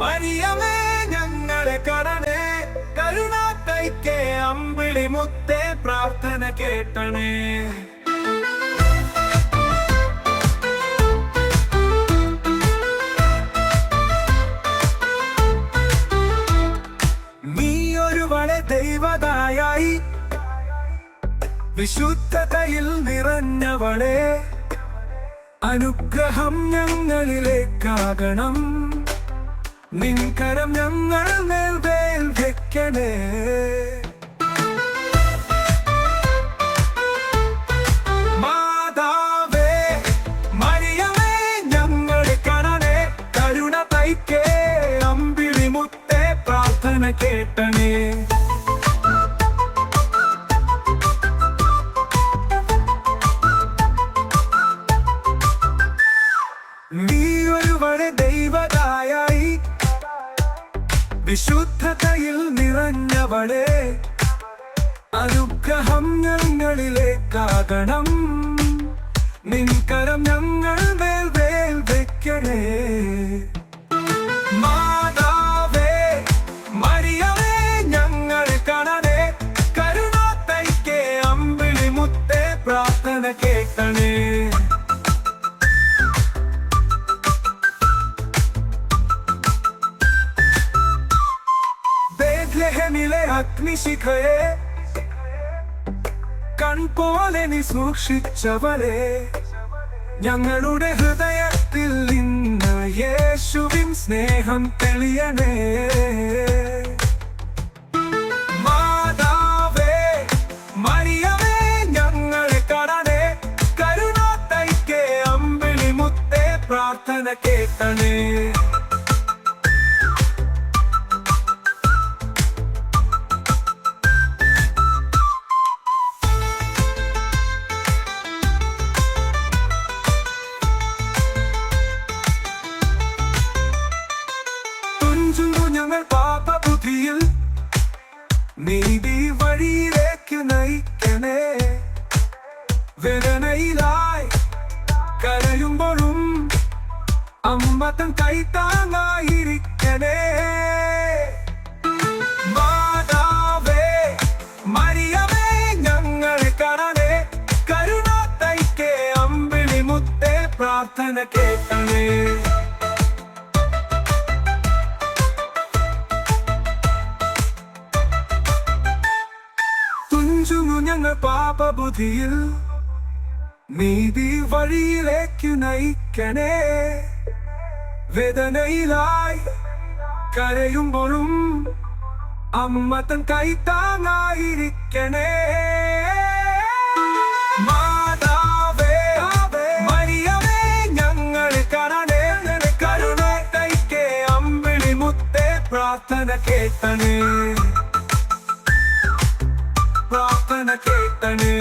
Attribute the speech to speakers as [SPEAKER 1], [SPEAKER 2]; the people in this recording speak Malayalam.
[SPEAKER 1] മറിയമേ ഞങ്ങളെ കാണണേ, കരുണാക്കൈക്കേ അമ്പിളി മുത്തേ പ്രാർത്ഥന കേട്ടണേ. നീയൊരുവളെ ദൈവദായായി, വിശുദ്ധതയിൽ നിറഞ്ഞവളെ, അനുഗ്രഹം ഞങ്ങളിലേക്കാകണം, നിൻ കരം ഞങ്ങൾ മേൽ വെക്കണേ. മാതാവേ മറിയമേ ഞങ്ങളെ കാണണേ, കരുണ തൈക്കേ അമ്പിളി മുത്തേ പ്രാർത്ഥന കേട്ടണേ. നീയൊരുവളെ ദൈവദായായി, വിശുദ്ധതയിൽ നിറഞ്ഞവളെ, അനുഗ്രഹം ഞങ്ങളിലേക്കാകണം, നിൻ കരം ഞങ്ങൾ മേൽ വെക്കണേ. മാതാവേ മറിയമേ ഞങ്ങളെ കാണണേ, കരുണ തൈക്കേ അമ്പിളി മുത്തേ പ്രാർത്ഥന കേട്ടണേ. ബേത്ലഹേമിലെ അഗ്നിശിഖയെ കൺപോലെ നീ സൂക്ഷിച്ചവരെ, ഞങ്ങളുടെ ഹൃദയത്തിൽ ഇന്ന് യേശുവിൻ സ്നേഹം തെളിയണേ. മാതാവേ മറിയമേ ഞങ്ങളെ കാണണേ, കരുണ തൈക്കേ അമ്പിളി മുത്തേ പ്രാർത്ഥന കേട്ടണേ. ഞങ്ങൾ പാപബുദ്ധിയിൽ നീതി വഴിയിലേക്ക് നയിക്കണേ, വേദനയിലായി കരയുമ്പോഴും അമ്മ തൻ കൈത്താങ്ങായിരിക്കണേ. മാതാവേ മറിയമേ ഞങ്ങളെ കാണണേ, കരുണ തൈക്കേ അമ്പിളി മുത്തേ പ്രാർത്ഥന കേട്ടണേ. ഞങ്ങൾ പാപബുദ്ധിയിൽ നീതി വഴിയിലേക്ക് നയിക്കണേ, വേദനയിലായി കരയുമ്പോഴും അമ്മ തൻ കൈത്താങ്ങായിരിക്കണേ. മാതാവേ മറിയമേ ഞങ്ങളെ കാണണേ, കരുണ തൈക്കേ അമ്പിളി മുത്തേ പ്രാർത്ഥന കേട്ടണേ. പ്രാർത്ഥന കേട്ടണേ.